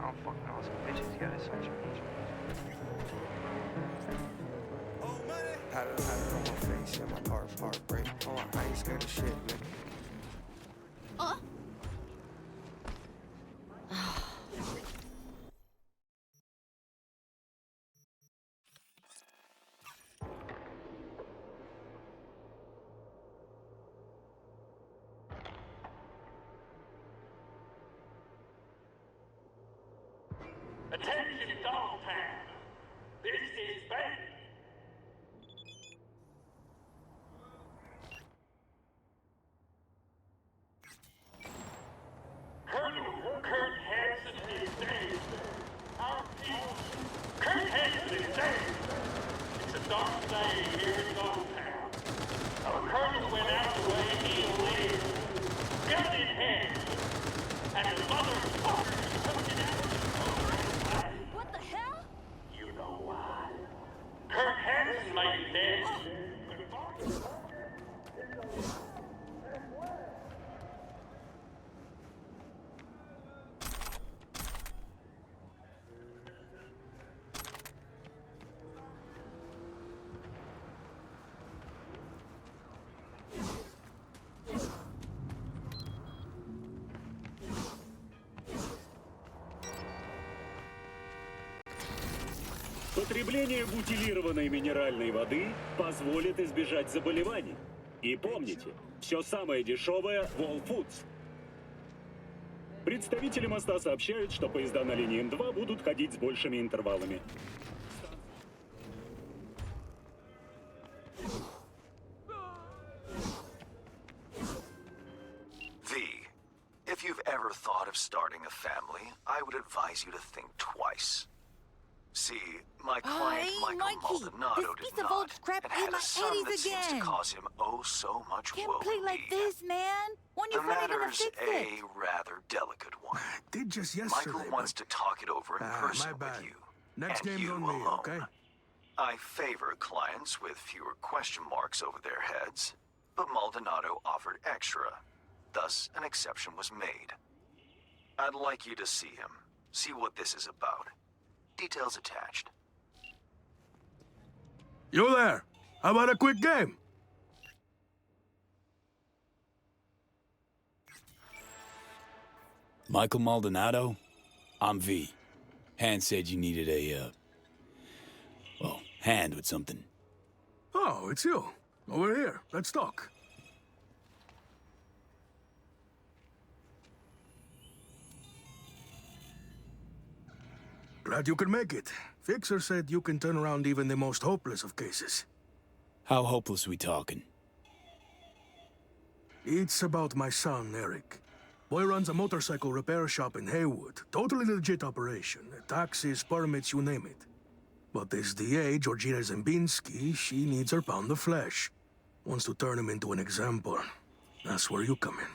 don't fucking know. Some bitches gotta such bitch. Had it on my face, yeah, my heartbreak. Oh, I ain't scared of shit, nigga. Attention, Dogtown! This is bad! Colonel Kurt Hansen is dead. Our people, Kurt Hansen is dead. It's a dark day here in Dogtown. Our colonel went out the way he lived, gun in hand, and the motherfuckers pointed out. What the hell? You know why. Kurt Hansen may be dead, but Потребление бутилированной минеральной воды позволит избежать заболеваний. И помните, все самое дешевое – Whole Foods. Представители моста сообщают, что поезда на линии М2 будут ходить с большими интервалами. If you've ever thought of starting a family, I would advise you to think twice. See, my client, Hey, Michael Mikey, Maldonado, this piece did of not, old crap and in had my a son that eddies seems to again. cause him oh so much Can't woe play like indeed. this, man. When you The finally gonna matter's fix a it? rather delicate one. Did just yesterday. Michael wants to talk it over in person my bad. with you, Next and game's you on me, alone. okay? I favor clients with fewer question marks over their heads, but Maldonado offered extra. Thus, an exception was made. I'd like you to see him. See what this is about. Details attached. You there? How about a quick game? Michael Maldonado? I'm V. Hans said you needed a, hand with something. Oh, it's you. Over here. Let's talk. Glad you could make it. Fixer said you can turn around even the most hopeless of cases. How hopeless we talking? It's about my son, Eric. Boy runs a motorcycle repair shop in Haywood. Totally legit operation. Taxes, permits, you name it. But this DA, Georgina Zembinski, she needs her pound of flesh. Wants to turn him into an example. That's where you come in.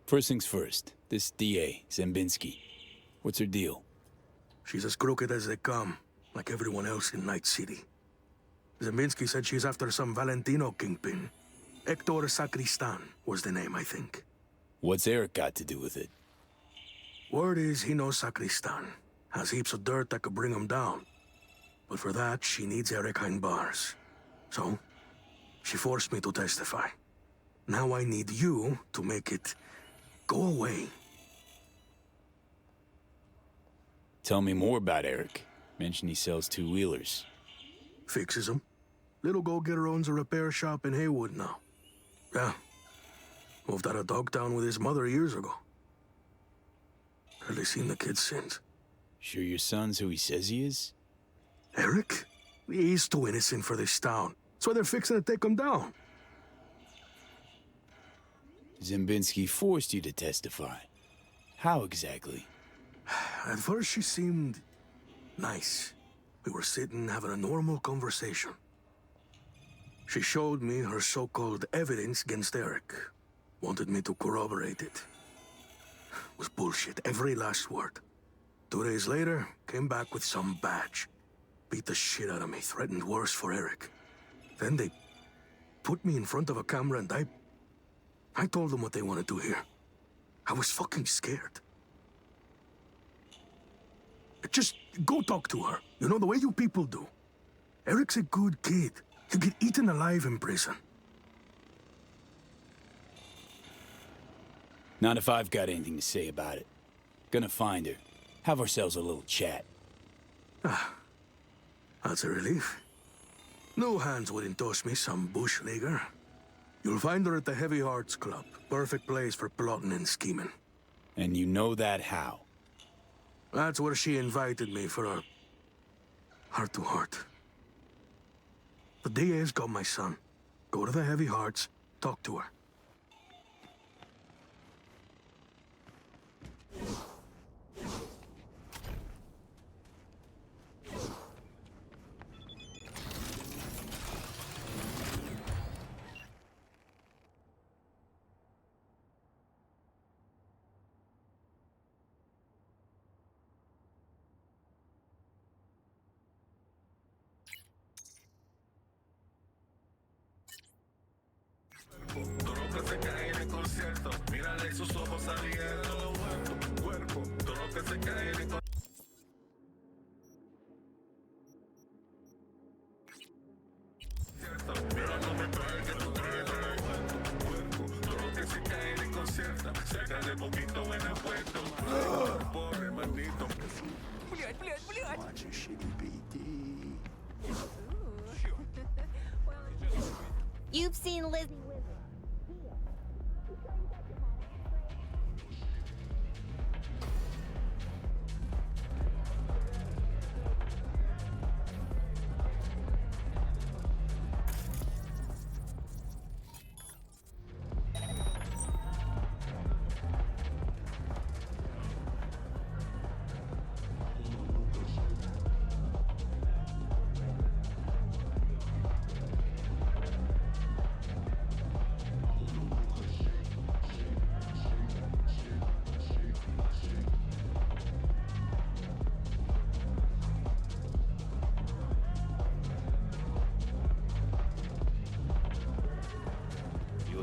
First things first, this DA, Zembinski. What's her deal? She's as crooked as they come, like everyone else in Night City. Zembinski said she's after some Valentino kingpin. Hector Sacristan was the name, I think. What's Eric got to do with it? Word is he knows Sacristan. Has heaps of dirt that could bring him down. But for that, she needs Eric behind bars. So, she forced me to testify. Now I need you to make it go away. Tell me more about Eric. Mentioned he sells two-wheelers. Fixes them. Little go-getter owns a repair shop in Haywood now. Yeah. Moved out of Dogtown with his mother years ago. Hardly seen the kid since. Sure your son's who he says he is? Eric? He's too innocent for this town. That's why they're fixing to take him down. Zembinski forced you to testify. How exactly? At first she seemed nice. We were sitting having a normal conversation. She showed me her so-called evidence against Eric. Wanted me to corroborate it. Was bullshit, every last word. 2 days later, came back with some badge. Beat the shit out of me, threatened worse for Eric. Then they put me in front of a camera and I told them what they wanted to hear. I was fucking scared. Just go talk to her. You know, the way you people do. Eric's a good kid. He'll get eaten alive in prison. Not if I've got anything to say about it. Gonna find her. Have ourselves a little chat. That's a relief. No hands wouldn't toss me some bush leaguer. You'll find her at the Heavy Hearts Club. Perfect place for plotting and scheming. And you know that how? That's where she invited me for a heart-to-heart. The DA's got my son. Go to the Heavy Hearts, talk to her. You've seen Liz.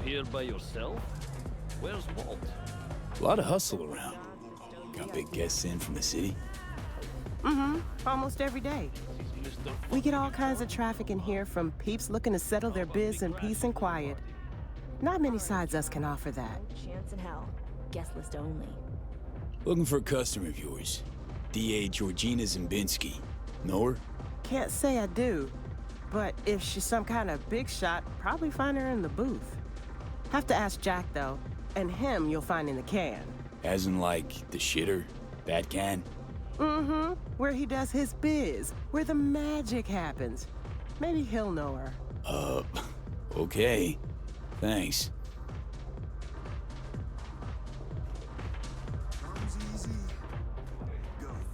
Here by yourself? Where's Walt? A lot of hustle around. Got big guests in from the city. Almost every day. We get all kinds of traffic in here, from peeps looking to settle their biz in peace and quiet. Not many sides us can offer that. Chance in hell. Guest list only. Looking for a customer of yours. DA Georgina Zembinski. Know her? Can't say I do, but if she's some kind of big shot, probably find her in the booth. Have to ask Jack, though, and him you'll find in the can. As in, like, the shitter? That can? Where he does his biz, where the magic happens. Maybe he'll know her. Okay. Thanks.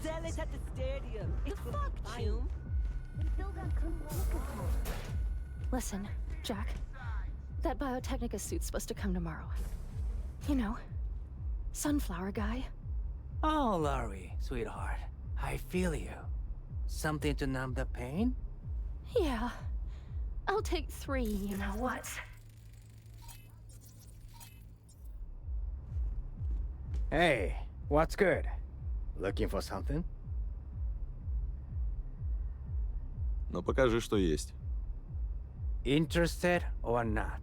Sell it at the stadium. The fuck, Hume? Listen, Jack. That Biotechnica suit's supposed to come tomorrow. You know, sunflower guy. Oh, Laurie, sweetheart. I feel you. Something to numb the pain? Yeah. I'll take 3, you know what? Hey, what's good? Looking for something? Но покажи, что есть. Interested or not?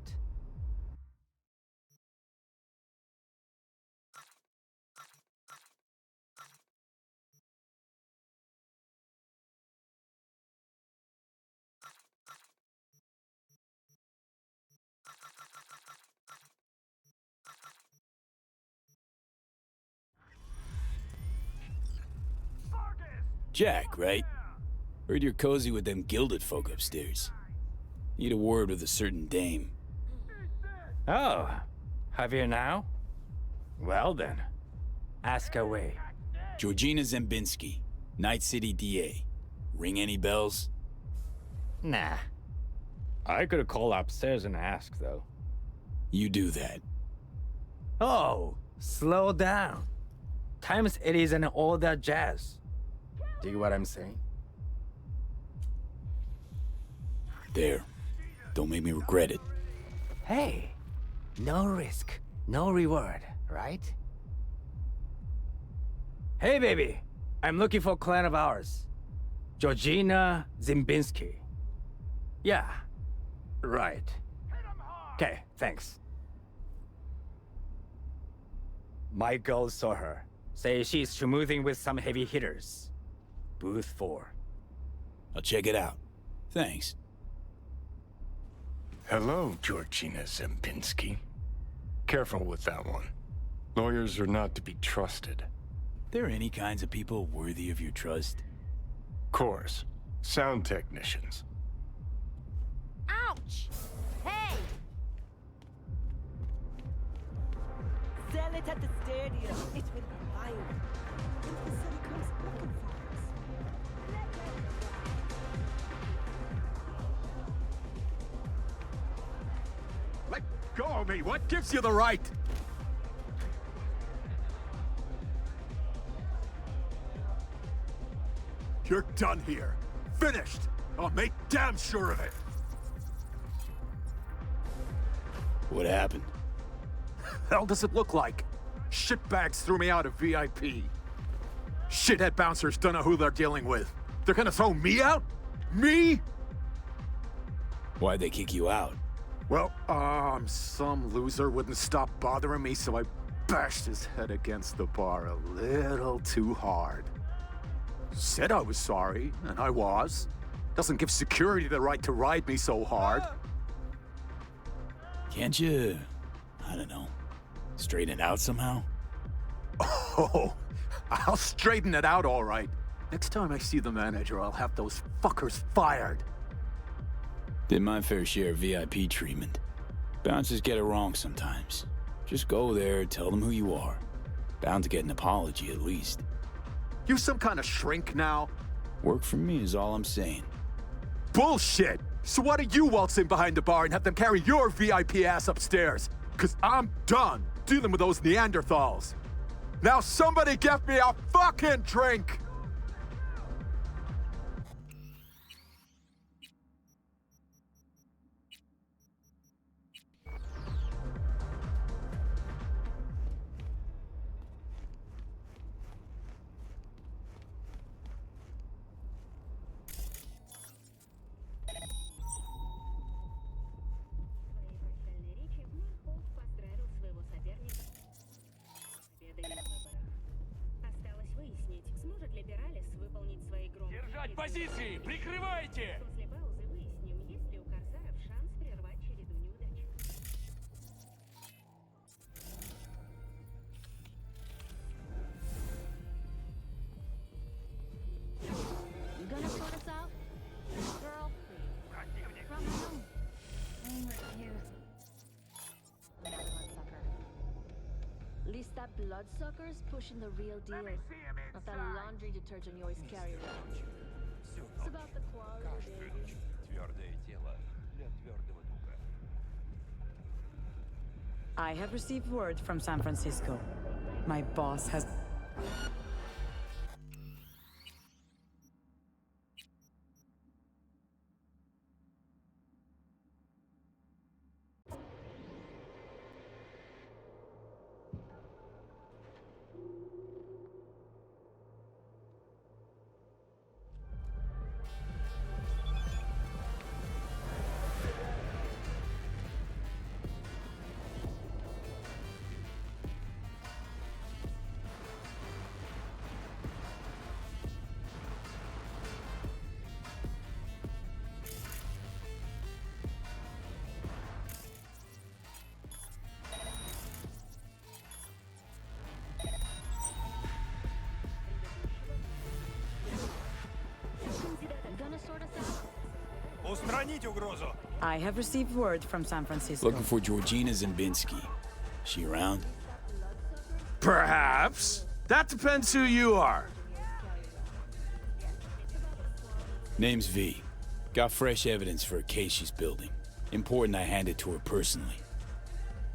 Jack, right? Heard you're cozy with them gilded folk upstairs. Need a word with a certain dame. Oh, Javier now? Well then, ask away. Georgina Zembinski, Night City DA. Ring any bells? Nah. I could call upstairs and ask, though. You do that. Oh, slow down. Times it isn't all that jazz. Dig what I'm saying? There. Don't make me regret it. Hey, no risk, no reward, right? Hey, baby. I'm looking for a client of ours. Georgina Zimbinski. Yeah. Right. Okay, thanks. My girls saw her. Say she's schmoozing with some heavy hitters. Booth 4. I'll check it out. Thanks. Hello, Georgina Zempinski. Careful with that one. Lawyers are not to be trusted. There any kinds of people worthy of your trust? Course. Sound technicians. Ouch! Hey! Sell it at the stadium. It will be fine. If the city comes looking for us. Let go of me! What gives you the right? You're done here. Finished! I'll make damn sure of it! What happened? Hell does it look like? Shitbags threw me out of VIP. Shithead bouncers don't know who they're dealing with. They're gonna throw me out? Me? Why'd they kick you out? Well, some loser wouldn't stop bothering me, so I bashed his head against the bar a little too hard. Said I was sorry, and I was. Doesn't give security the right to ride me so hard. Can't you, I don't know, straighten it out somehow? Oh, I'll straighten it out all right. Next time I see the manager, I'll have those fuckers fired. Did my fair share of VIP treatment. Bouncers get it wrong sometimes. Just go there, tell them who you are. Bound to get an apology at least. You some kind of shrink now? Work for me is all I'm saying. Bullshit! So why don't you waltz in behind the bar and have them carry your VIP ass upstairs? Cause I'm done dealing with those Neanderthals. Now somebody get me a fucking drink! Держать позиции! Прикрывайте! После паузы выясним, есть ли у корсаров шанс прервать череду неудач. You gonna sort us out? Girl, from home. I'm with you. Bloodsucker. At least that bloodsucker's pushing the real deal. Not that laundry detergent you always carry around. It's about the quality, baby. I have received word from San Francisco. My boss has... Устранить угрозу! I have received word from San Francisco. Looking for Georgina Zimbinski. She around? Perhaps. That depends who you are. Name's V. Got fresh evidence for a case she's building. Important I hand it to her personally.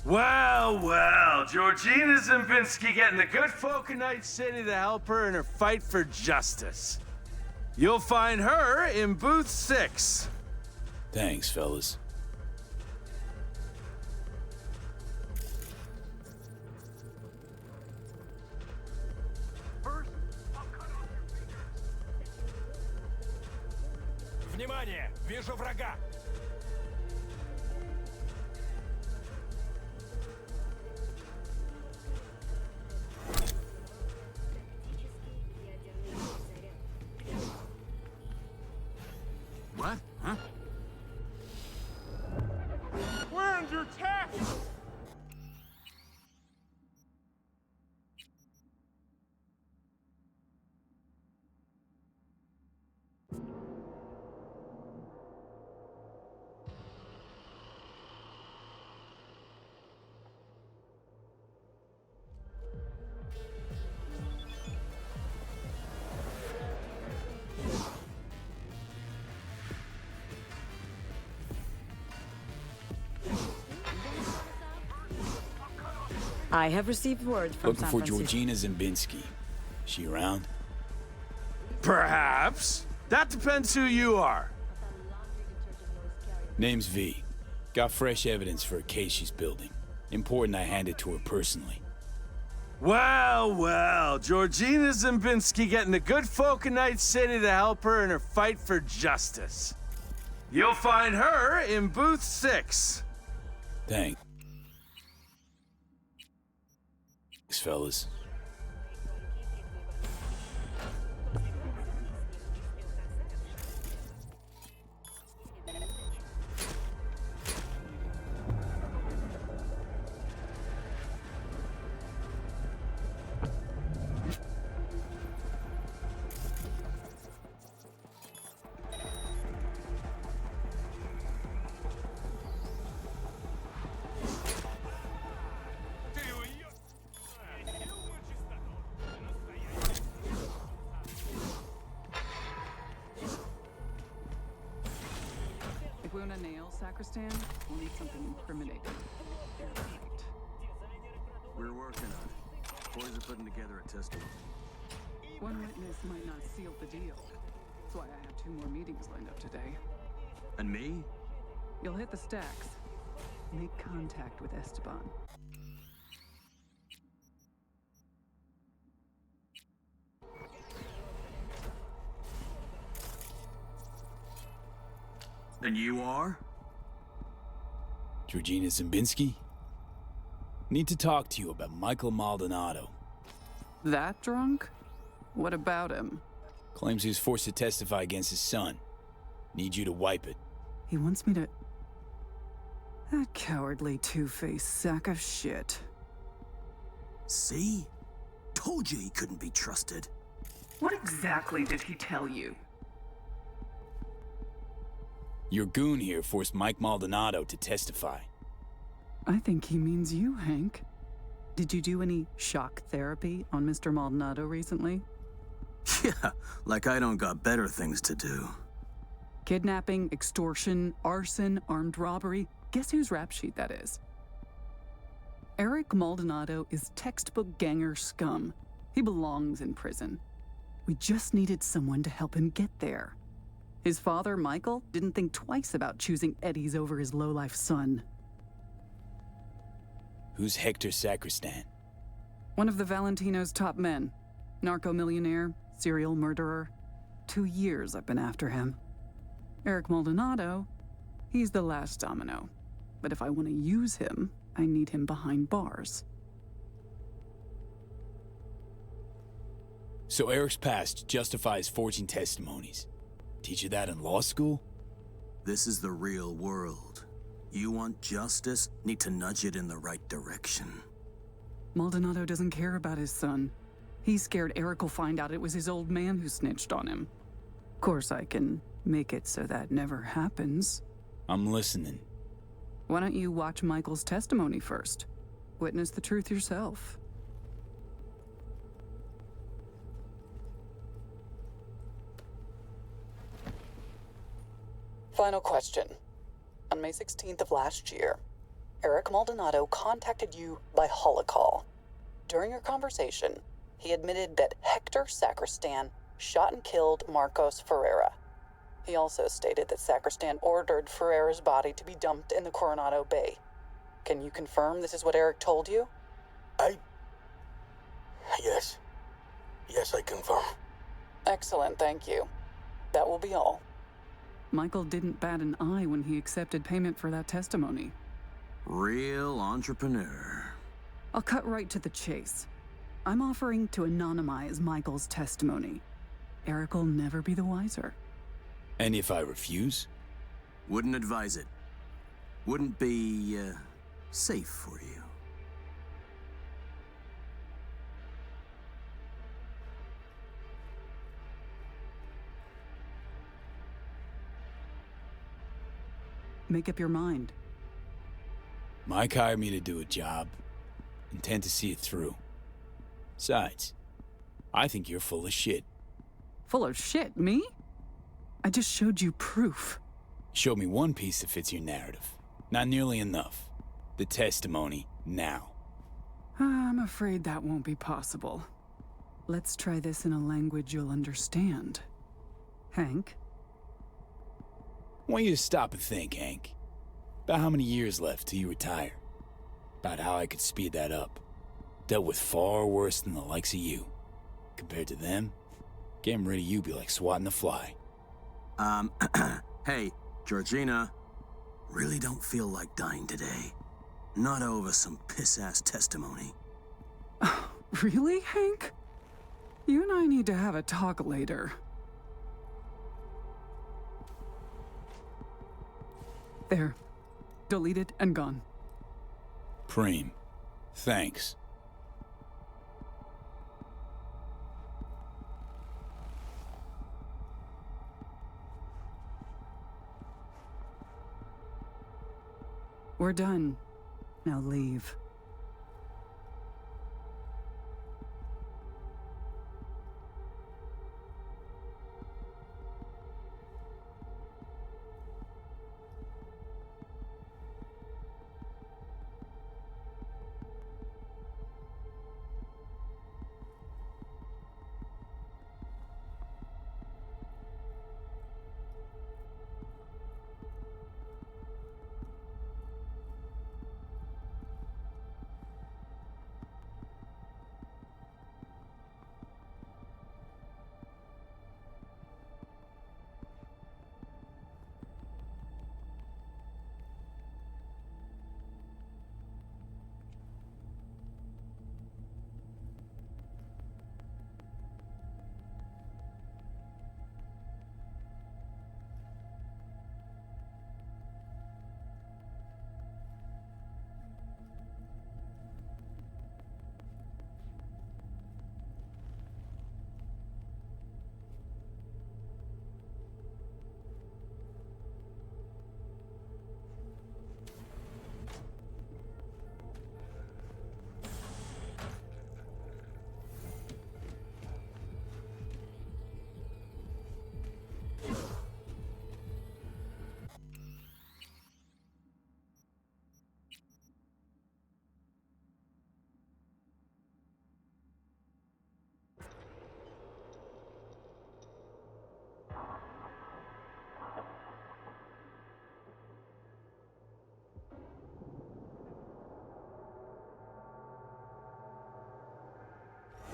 Well, well, Georgina Zimbinski getting the good folk of Night City to help her in her fight for justice. You'll find her in booth 6. Thanks, fellas. First Внимание! Вижу врага! What? Huh? Where's your tax? I have received word from Looking San for Francisco. Georgina Zimbinski. She around? Perhaps. That depends who you are. Name's V. Got fresh evidence for a case she's building. Important I hand it to her personally. Well, well, Georgina Zimbinski getting the good folk of Night City to help her in her fight for justice. You'll find her in booth 6. Thanks, fellas. If we want to nail Sacristan, we'll need something incriminating. We're working on it. Boys are putting together a testimony. One witness might not seal the deal. That's why I have 2 more meetings lined up today. And me? You'll hit the stacks. Make contact with Esteban. And you are? Georgina Zimbinski? Need to talk to you about Michael Maldonado. That drunk? What about him? Claims he was forced to testify against his son. Need you to wipe it. He wants me to... That cowardly two-faced sack of shit. See? Told you he couldn't be trusted. What exactly did he tell you? Your goon here forced Mike Maldonado to testify. I think he means you, Hank. Did you do any shock therapy on Mr. Maldonado recently? Yeah, like I don't got better things to do. Kidnapping, extortion, arson, armed robbery. Guess whose rap sheet that is? Eric Maldonado is textbook ganger scum. He belongs in prison. We just needed someone to help him get there. His father, Michael, didn't think twice about choosing Eddie's over his lowlife son. Who's Hector Sacristan? One of the Valentino's top men. Narco-millionaire, serial murderer. 2 years I've been after him. Eric Maldonado, he's the last domino. But if I want to use him, I need him behind bars. So Eric's past justifies forging testimonies. Teach you that in law school? This is the real world. You want justice, need to nudge it in the right direction. Maldonado doesn't care about his son. He's scared Eric will find out it was his old man who snitched on him. Of course, I can make it so that never happens. I'm listening. Why don't you watch Michael's testimony first? Witness the truth yourself. Final question. On May 16th of last year, Eric Maldonado contacted you by holocall. During your conversation, he admitted that Hector Sacristan shot and killed Marcos Ferreira. He also stated that Sacristan ordered Ferreira's body to be dumped in the Coronado Bay. Can you confirm this is what Eric told you? Yes. Yes, I confirm. Excellent, thank you. That will be all. Michael didn't bat an eye when he accepted payment for that testimony. Real entrepreneur. I'll cut right to the chase. I'm offering to anonymize Michael's testimony. Eric will never be the wiser. And if I refuse? Wouldn't advise it. Wouldn't be, safe for you. Make up your mind. Mike hired me to do a job. Intend to see it through. Besides, I think you're full of shit. Full of shit, me? I just showed you proof. Show me one piece that fits your narrative. Not nearly enough. The testimony, now. I'm afraid that won't be possible. Let's try this in a language you'll understand. Hank? I want you to stop and think, Hank. About how many years left till you retire. About how I could speed that up. Dealt with far worse than the likes of you. Compared to them, getting rid of you be like swatting a fly. Hey, Georgina. Really don't feel like dying today. Not over some piss-ass testimony. Really, Hank? You and I need to have a talk later. There. Deleted and gone. Preem. Thanks. We're done. Now leave.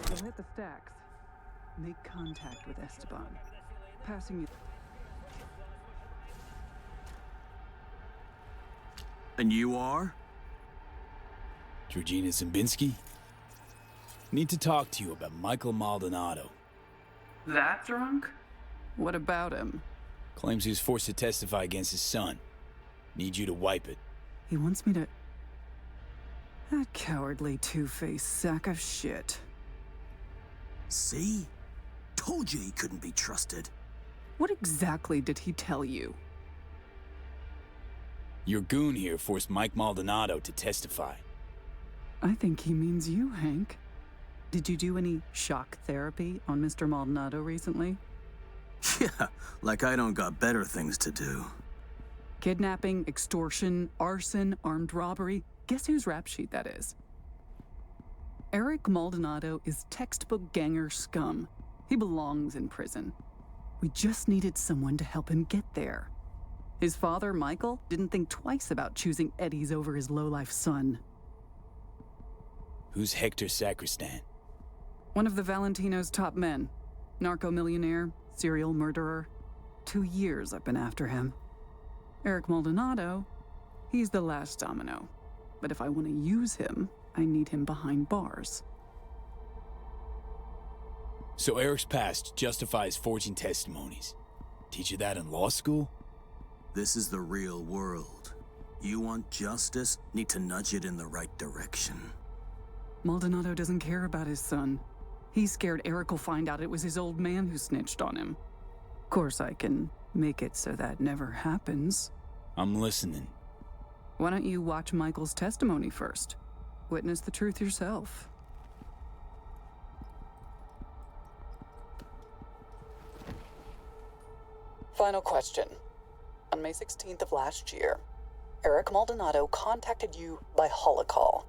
You'll hit the stacks. Make contact with Esteban. Passing you. And you are? Georgina Zimbinski? Need to talk to you about Michael Maldonado. That drunk? What about him? Claims he was forced to testify against his son. Need you to wipe it. He wants me to... That cowardly two-faced sack of shit. See? Told you he couldn't be trusted. What exactly did he tell you? Your goon here forced Mike Maldonado to testify. I think he means you, Hank. Did you do any shock therapy on Mr. Maldonado recently? Yeah, like I don't got better things to do. Kidnapping, extortion, arson, armed robbery. Guess whose rap sheet that is? Eric Maldonado is textbook ganger scum. He belongs in prison. We just needed someone to help him get there. His father, Michael, didn't think twice about choosing Eddie's over his lowlife son. Who's Hector Sacristan? One of the Valentino's top men. Narco-millionaire, serial murderer. 2 years I've been after him. Eric Maldonado, he's the last domino. But if I want to use him, I need him behind bars. So Eric's past justifies forging testimonies. Teach you that in law school? This is the real world. You want justice, need to nudge it in the right direction. Maldonado doesn't care about his son. He's scared Eric will find out it was his old man who snitched on him. Of course, I can make it so that never happens. I'm listening. Why don't you watch Michael's testimony first? Witness the truth yourself. Final question. On May 16th of last year, Eric Maldonado contacted you by holocall.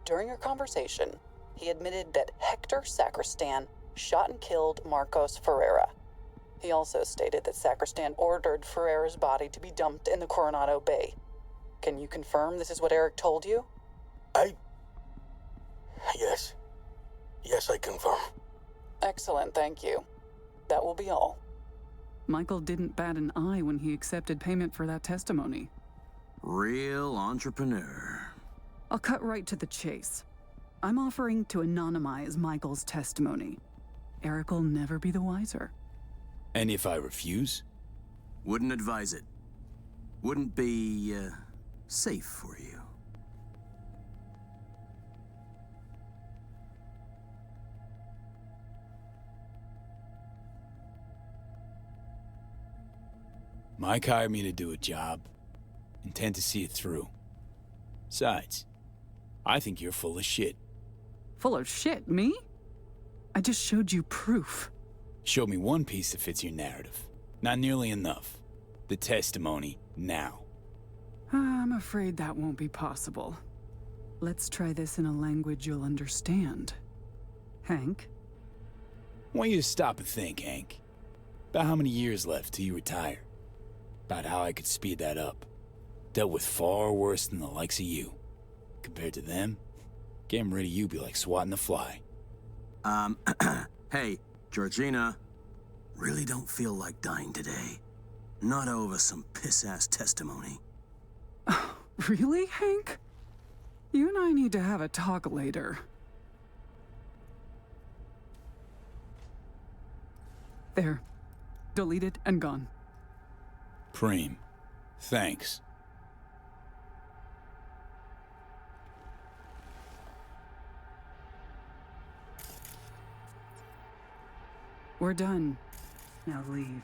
During your conversation, he admitted that Hector Sacristan shot and killed Marcos Ferreira. He also stated that Sacristan ordered Ferreira's body to be dumped in the Coronado Bay. Can you confirm this is what Eric told you? Yes. Yes, I confirm. Excellent, thank you. That will be all. Michael didn't bat an eye when he accepted payment for that testimony. Real entrepreneur. I'll cut right to the chase. I'm offering to anonymize Michael's testimony. Eric will never be the wiser. And if I refuse? Wouldn't advise it. Wouldn't be, safe for you. Mike hired me to do a job. Intend to see it through. Besides, I think you're full of shit. Full of shit, me? I just showed you proof. Show me one piece that fits your narrative. Not nearly enough. The testimony, now. I'm afraid that won't be possible. Let's try this in a language you'll understand. Hank? I want you to stop and think, Hank. About how many years left till you retire. About how I could speed that up. Dealt with far worse than the likes of you. Compared to them, getting rid of you be like swatting a fly. Hey, Georgina. Really don't feel like dying today. Not over some piss-ass testimony. Really, Hank? You and I need to have a talk later. There. Deleted and gone. Preem. Thanks. We're done. Now leave.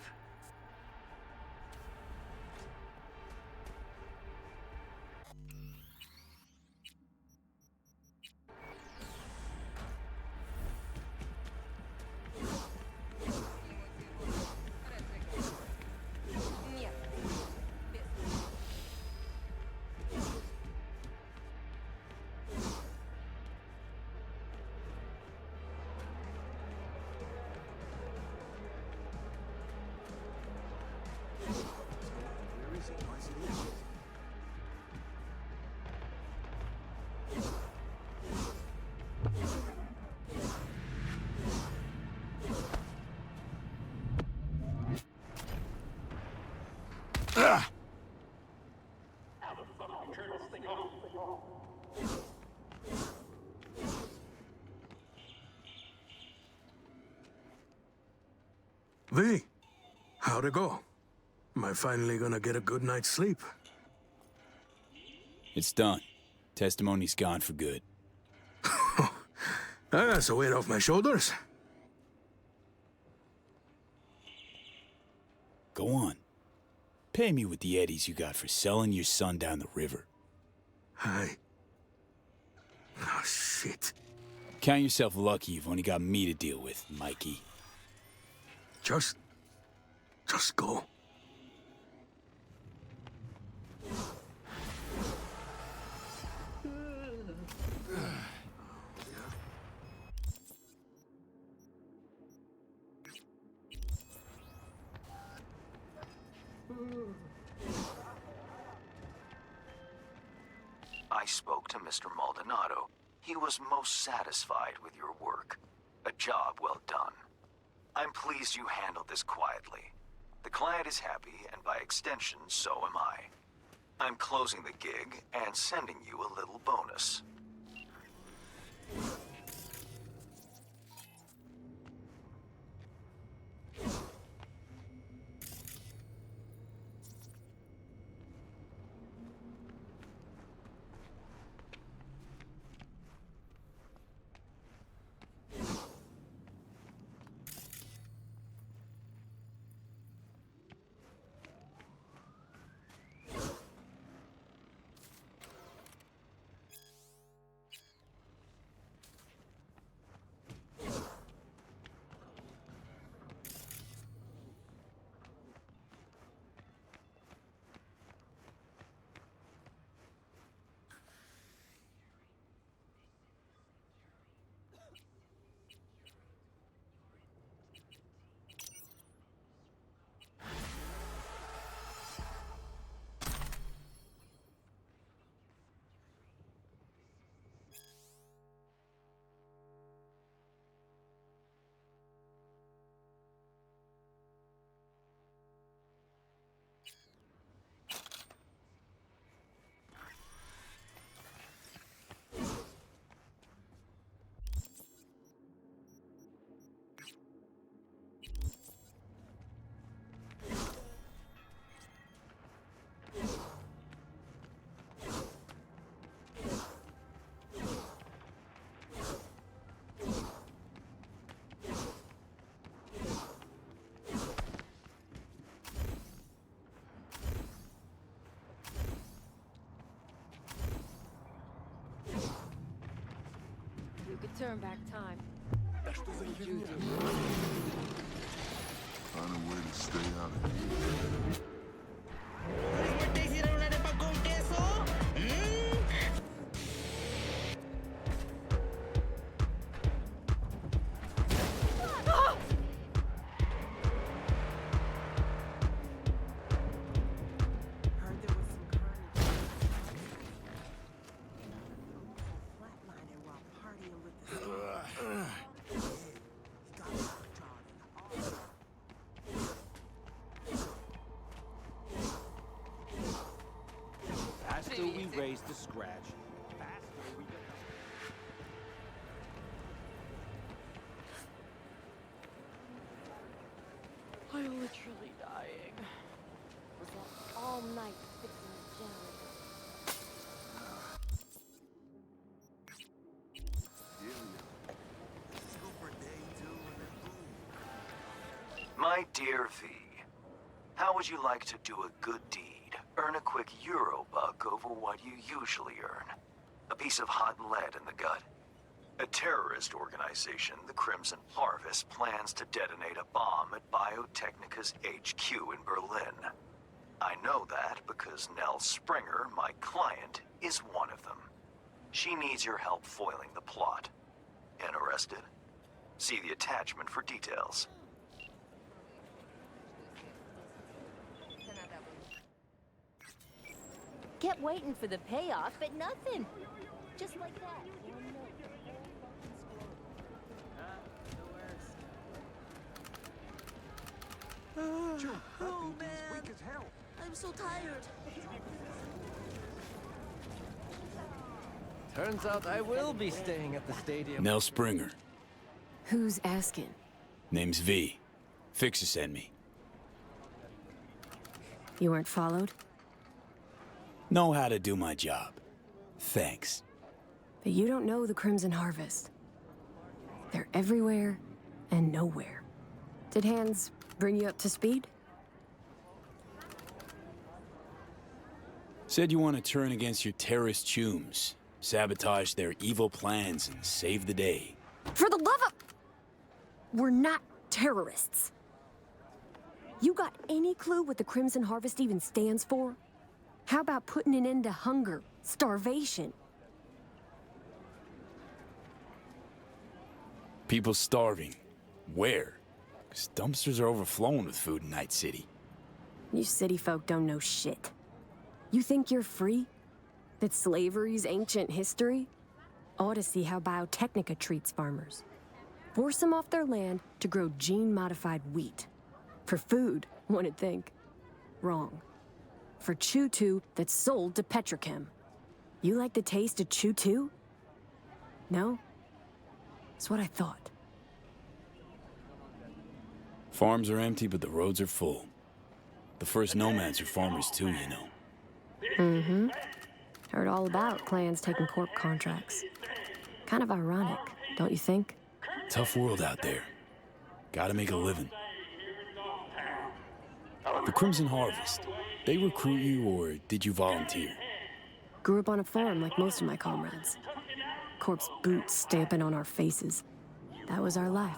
V, how'd it go? Am I finally gonna get a good night's sleep? It's done. Testimony's gone for good. That's a weight off my shoulders. Go on. Pay me with the eddies you got for selling your son down the river. Oh, shit. Count yourself lucky you've only got me to deal with, Mikey. Just go. I spoke to Mr. Maldonado. He was most satisfied with your work. A job well done. I'm pleased you handled this quietly. The client is happy, and by extension, so am I. I'm closing the gig and sending you a little bonus. You could turn back time. Find a way to stay out of here. Faster we raise the scratch, faster we get... I'm literally dying. Was up all night fixing the generator. My dear V, how would you like to do a good deed? Earn a quick euro buck over what you usually earn. A piece of hot lead in the gut. A terrorist organization, the Crimson Harvest, plans to detonate a bomb at Biotechnica's HQ in Berlin. I know that because Nell Springer, my client, is one of them. She needs your help foiling the plot. Interested? See the attachment for details. Kept waiting for the payoff, but nothing. Just like that. One note. Oh, man. Weak as hell. I'm so tired. Turns out I will be staying at the stadium. Nell Springer. Who's asking? Name's V. Fixer sent me. You weren't followed? Know how to do my job. Thanks. But you don't know the Crimson Harvest. They're everywhere and nowhere. Did Hands bring you up to speed? Said you want to turn against your terrorist chums, sabotage their evil plans, and save the day. For the love of... We're not terrorists. You got any clue what the Crimson Harvest even stands for? How about putting an end to hunger, starvation? People starving. Where? 'Cause dumpsters are overflowing with food in Night City. You city folk don't know shit. You think you're free? That slavery's ancient history? Ought to see how Biotechnica treats farmers. Force them off their land to grow gene-modified wheat. For food, one would think. Wrong. For chew-too that's sold to Petrochem. You like the taste of chew-too? No? That's what I thought. Farms are empty, but the roads are full. The first nomads are farmers too, you know. Mm-hmm. Heard all about clans taking corp contracts. Kind of ironic, don't you think? Tough world out there. Gotta make a living. The Crimson Harvest, they recruit you or did you volunteer? Grew up on a farm like most of my comrades. Corpse boots stamping on our faces. That was our life.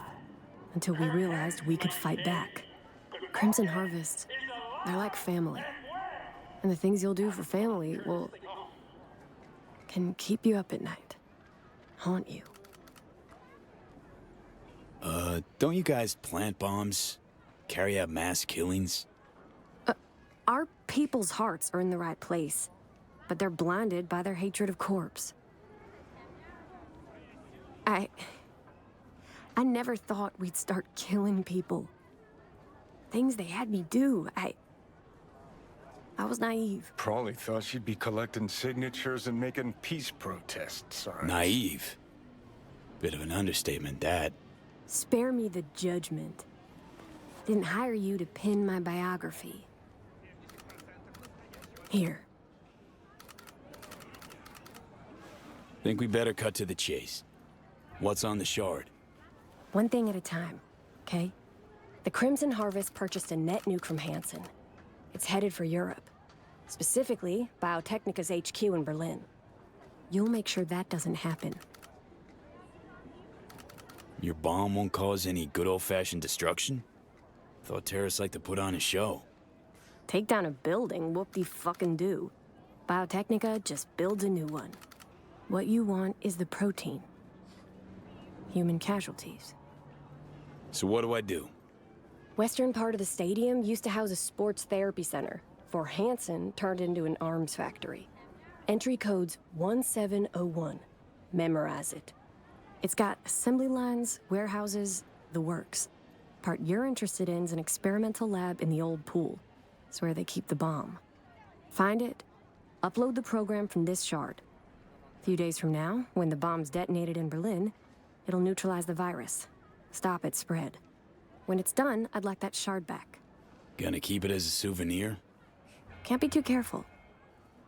Until we realized we could fight back. Crimson Harvest, they're like family. And the things you'll do for family, well, can keep you up at night. Haunt you. Don't you guys plant bombs? Carry out mass killings? Our people's hearts are in the right place, but they're blinded by their hatred of corpse. I never thought we'd start killing people. Things they had me do. I was naive. Probably thought she'd be collecting signatures and making peace protest signs. Naive. Bit of an understatement, that. Spare me the judgment. Didn't hire you to pin my biography. Here. Think we better cut to the chase. What's on the shard? One thing at a time, okay? The Crimson Harvest purchased a net nuke from Hansen. It's headed for Europe. Specifically, Biotechnica's HQ in Berlin. You'll make sure that doesn't happen. Your bomb won't cause any good old-fashioned destruction? Thought terrorists like to put on a show. Take down a building, whoop-de-fucking-do. Biotechnica just builds a new one. What you want is the protein. Human casualties. So what do I do? Western part of the stadium used to house a sports therapy center. For Hansen, turned into an arms factory. Entry code's 1701. Memorize it. It's got assembly lines, warehouses, the works. Part you're interested in is an experimental lab in the old pool. It's where they keep the bomb. Find it, upload the program from this shard. A few days from now, when the bomb's detonated in Berlin, it'll neutralize the virus. Stop its spread. When it's done, I'd like that shard back. Gonna keep it as a souvenir? Can't be too careful.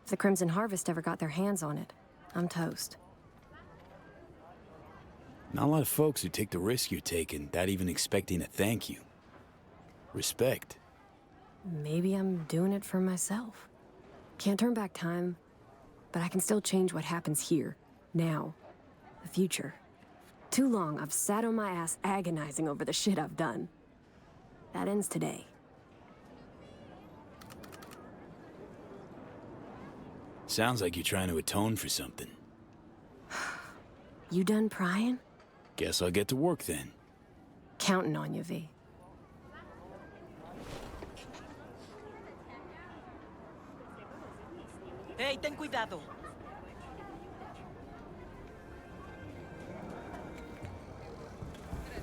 If the Crimson Harvest ever got their hands on it, I'm toast. Not a lot of folks who take the risk you're taking without even expecting a thank you. Respect. Maybe I'm doing it for myself. Can't turn back time, but I can still change what happens here, now, the future. Too long I've sat on my ass agonizing over the shit I've done. That ends today. Sounds like you're trying to atone for something. You done prying? Guess I'll get to work then. Counting on you, V. Hey, ten cuidado.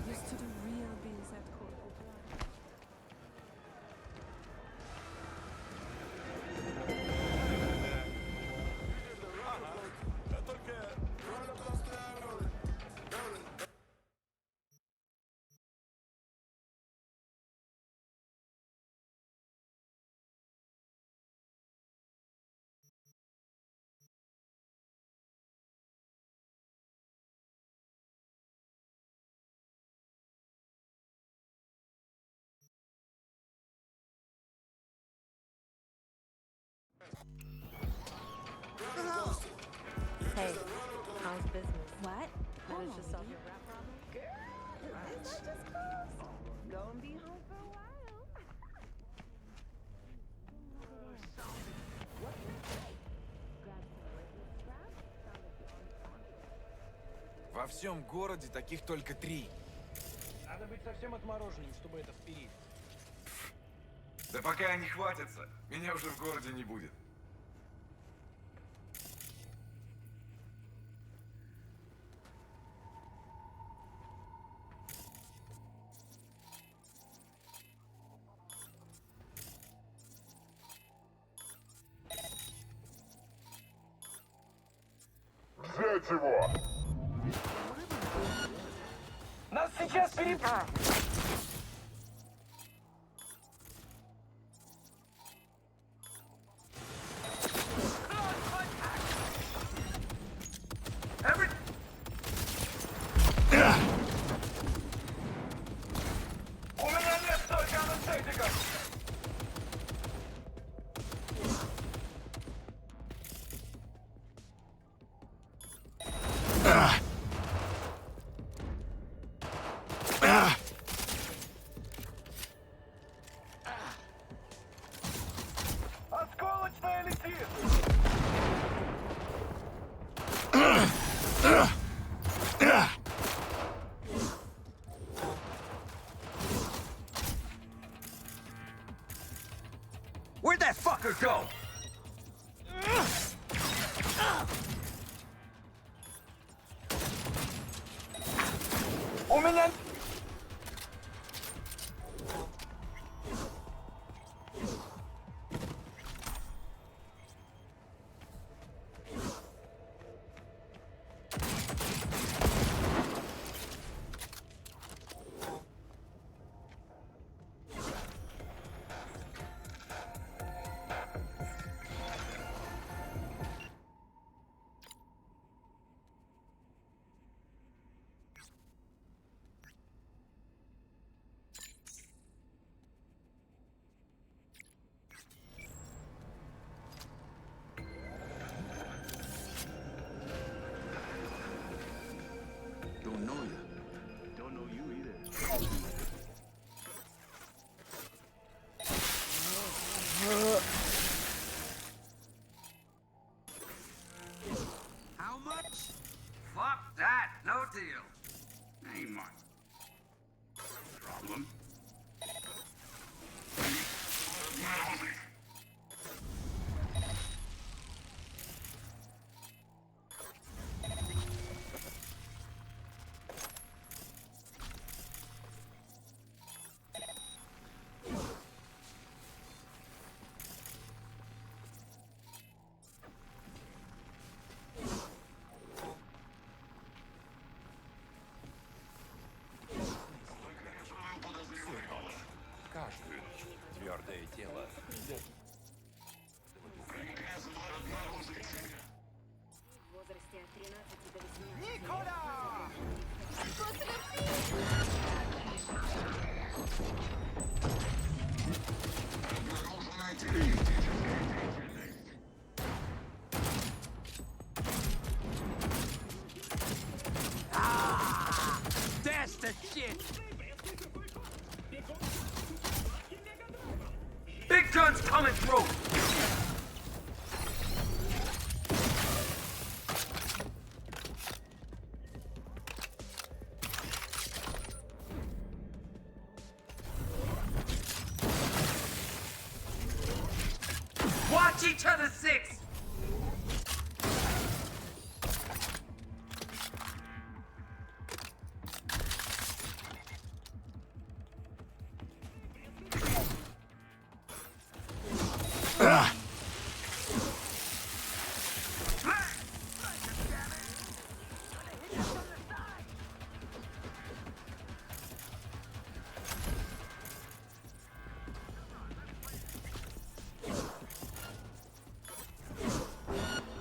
Used to do real biz at corporate. Hey, how's business? What? Managed to solve your rap problem? Girl, it's just close. Gonna be home for a while. Во всем городе таких только 3. Надо быть совсем отмороженным, чтобы это вперить. Да пока они хватятся, меня уже в городе не будет. всего. Нас сейчас У меня нет столько анестетиков! Осколочная летит! Where'd that fucker go? У меня... Don't know you. Don't know you either. How much? Fuck that. No deal. Ain't much. Problem? Каждую твердое тело. В возрасте от 13 до 18 Никола! That's the shit! Big guns coming through! Watch each other, six!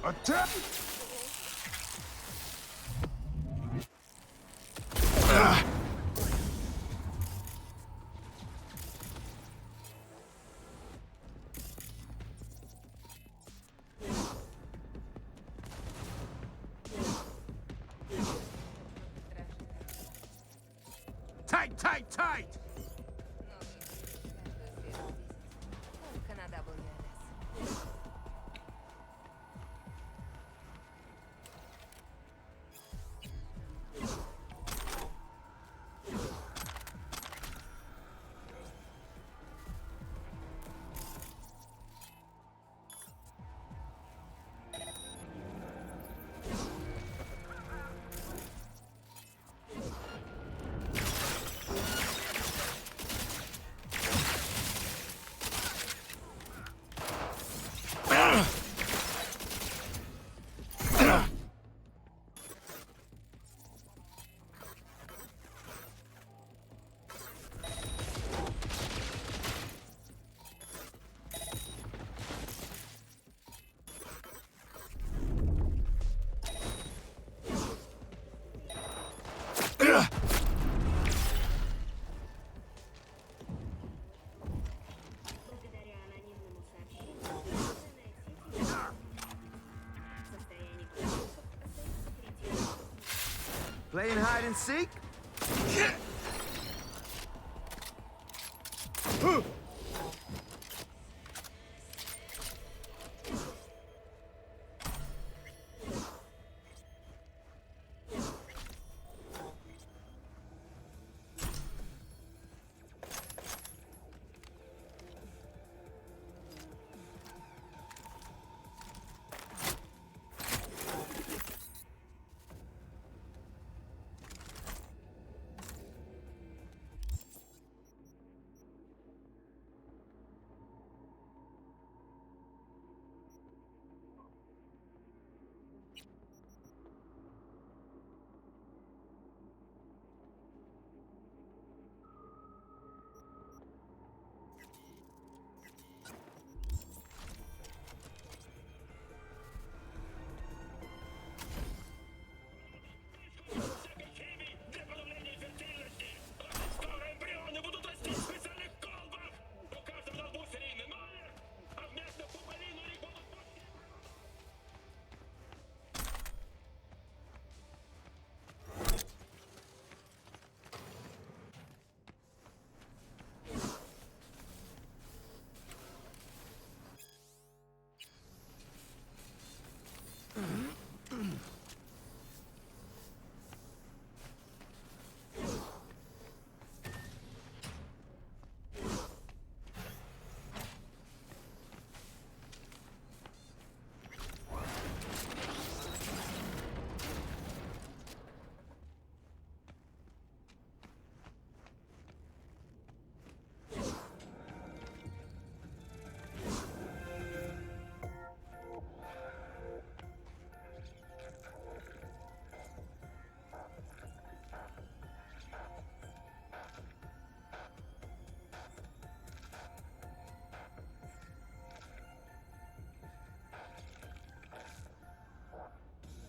Attack! Tight, tight, tight! and sake?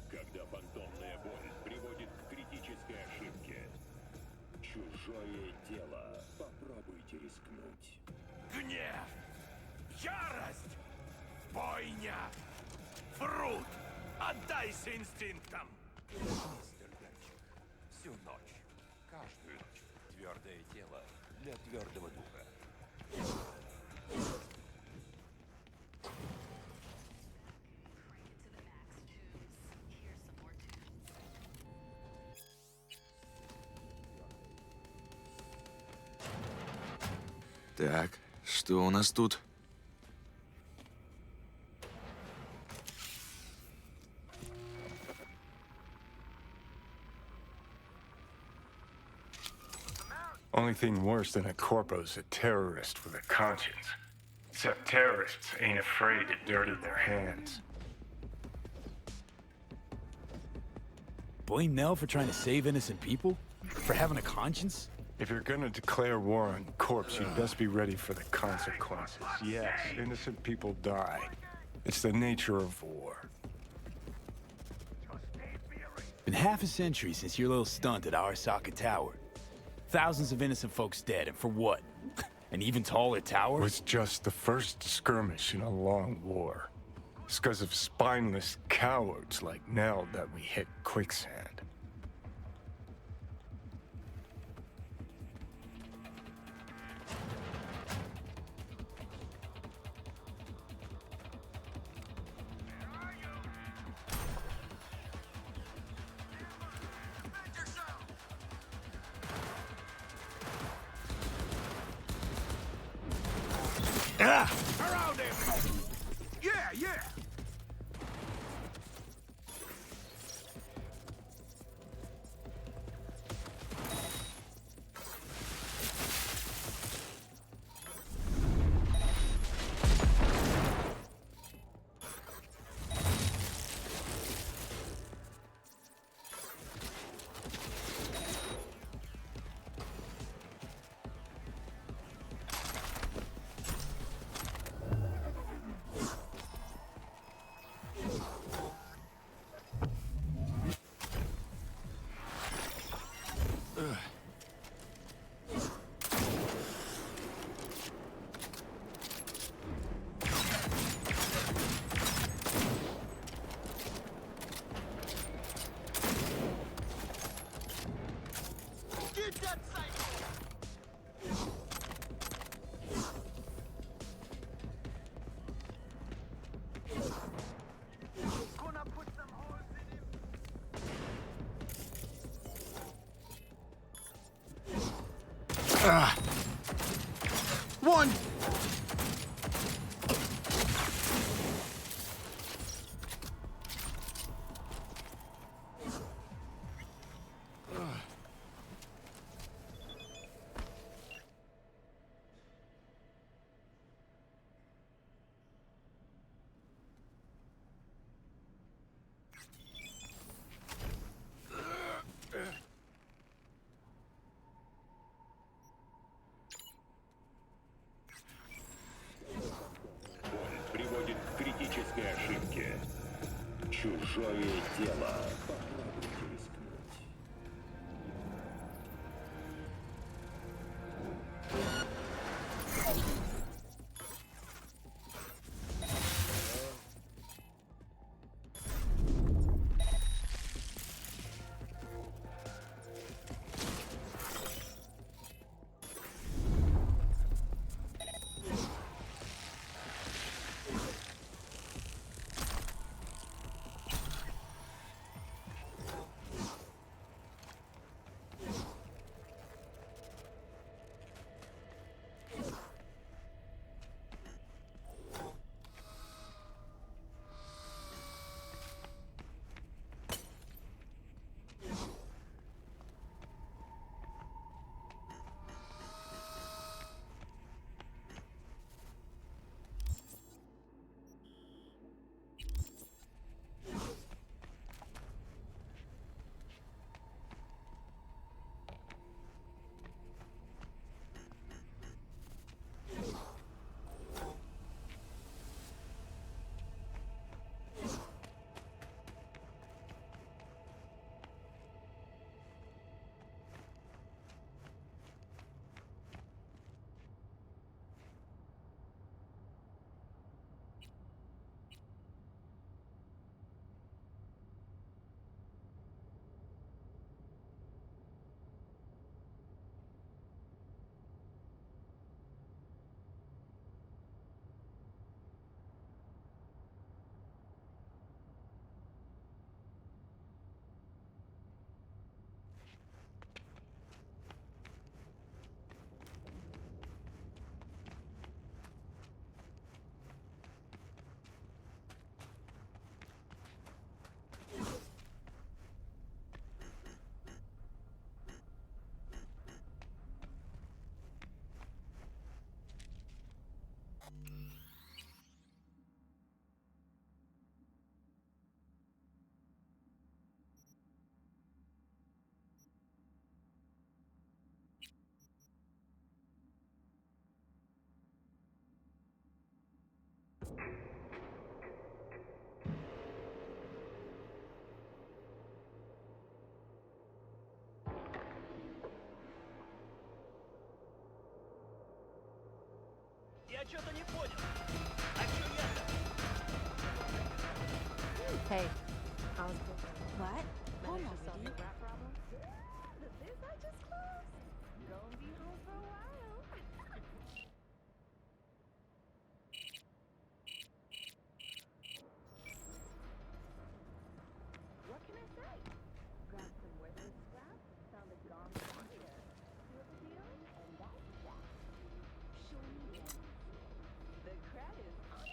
Когда фантомная боль приводит к критической ошибке. Чужое дело. Попробуйте рискнуть. Гнев, ярость, бойня, труд. Отдайся инстинктам. Мистер Гонщик, всю ночь, каждую ночь. Твердое тело для твердого духа. Так, что у нас тут? Only thing worse than a corpo's a terrorist with a conscience. Except terrorists ain't afraid to dirty their hands. Blame Nell for trying to save innocent people? For having a conscience? If you're gonna declare war on corpse, you'd best be ready for the consequences. Yes, innocent people die. It's the nature of war. Been half a century since your little stunt at Arasaka Tower. Thousands of innocent folks dead, and for what? An even taller tower? It was just the first skirmish in a long war. It's because of spineless cowards like Nell that we hit quicksand. Around him! Yeah, yeah! Hit that cycle! Gonna put some holes in him. One! Приводит к критической ошибке. Чужое дело. Попробуйте рискнуть. Я что-то не понял. О чем это? Hey, how's it? What? Managed to solve Already? your rap problem? The biz I just closed. Gonna be home for a while. What can I say? Grabbed some worthless scrap, found a gone computer, sealed the deal, and that's that. Show me what. The credit is on.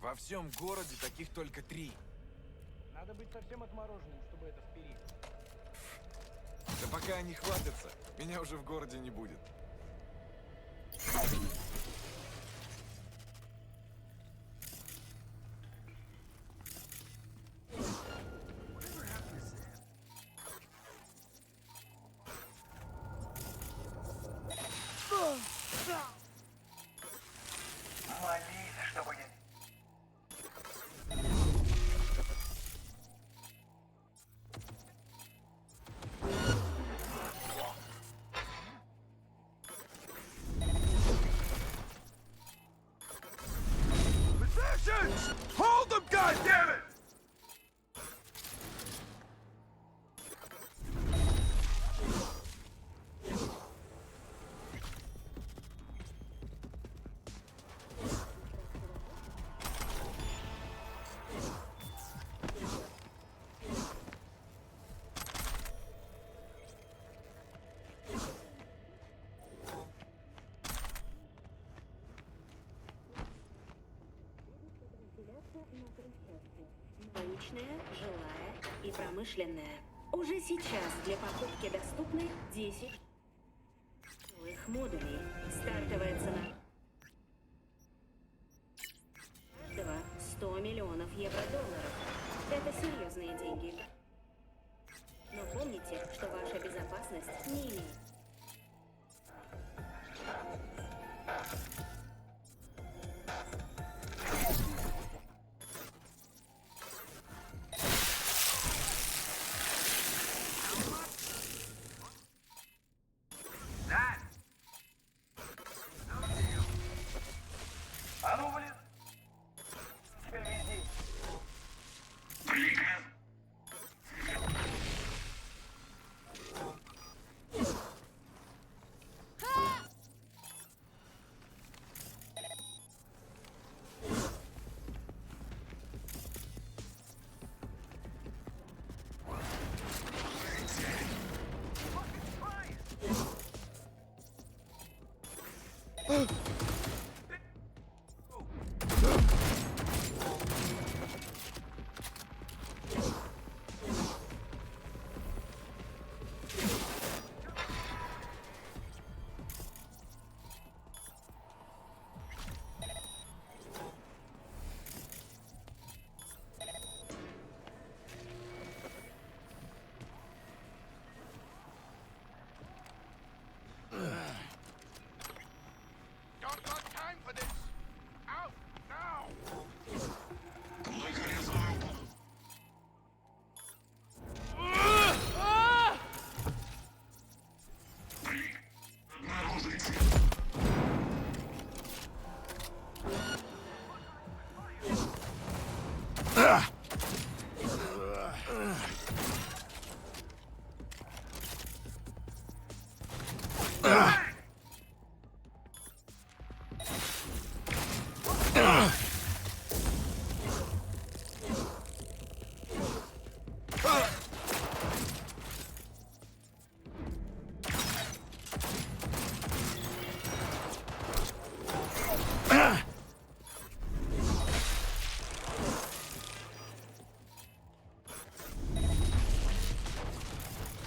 Во всем городе таких только 3. Надо быть совсем отмороженным, чтобы это вперить. Да пока они хватятся, меня уже в городе не будет. Молись, чтобы не... Positions! Hold them, goddammit! Личное, жилая и промышленная. Уже сейчас для покупки доступны 10 жилых модулей. Стартовая цена. Каждого 100 миллионов евро-долларов. Это серьезные деньги. Но помните, что ваша безопасность не имеет. А ну, блин! Теперь везде. Don't got time for this. Out now.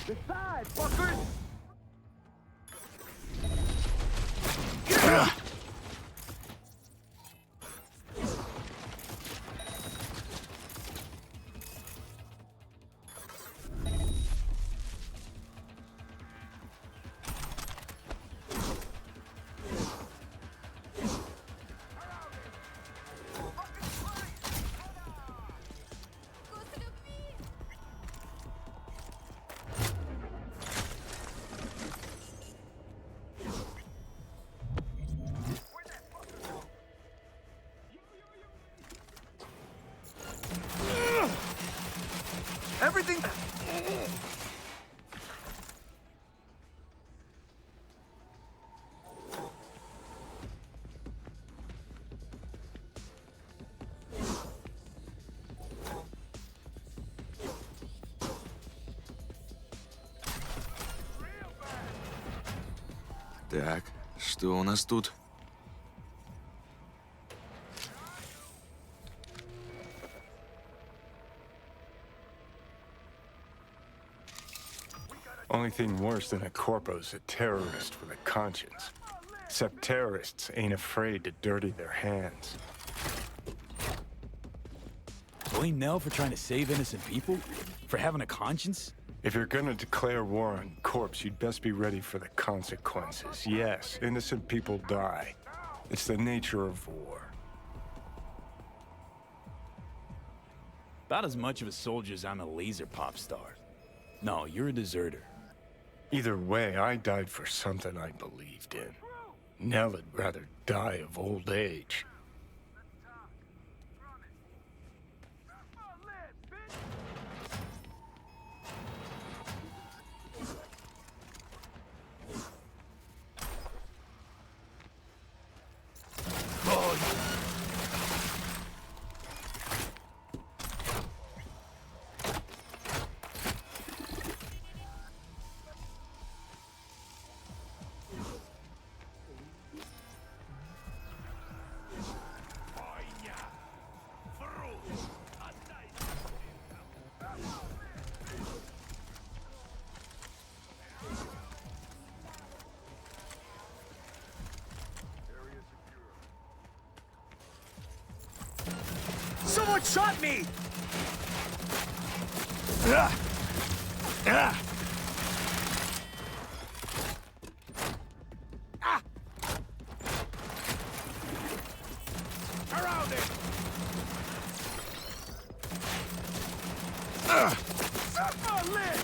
Decide, fuckers! Everything... Так, что у нас тут? Only thing worse than a corpo's a terrorist with a conscience. Except terrorists ain't afraid to dirty their hands. Blame Nell for trying to save innocent people? For having a conscience? If you're gonna declare war on corpse, you'd best be ready for the consequences. Yes, innocent people die. It's the nature of war. About as much of a soldier as I'm a laser pop star. No, you're a deserter. Either way, I died for something I believed in. Nell'd rather die of old age. Someone shot me! Around it! Suck my lid!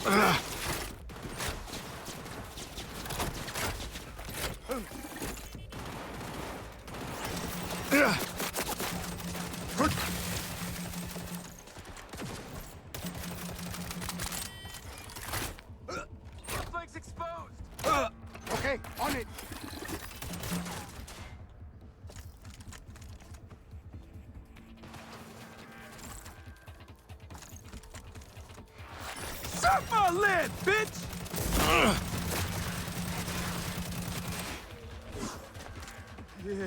Flank's exposed! Okay, on it! Suck my lid, bitch! Yeah.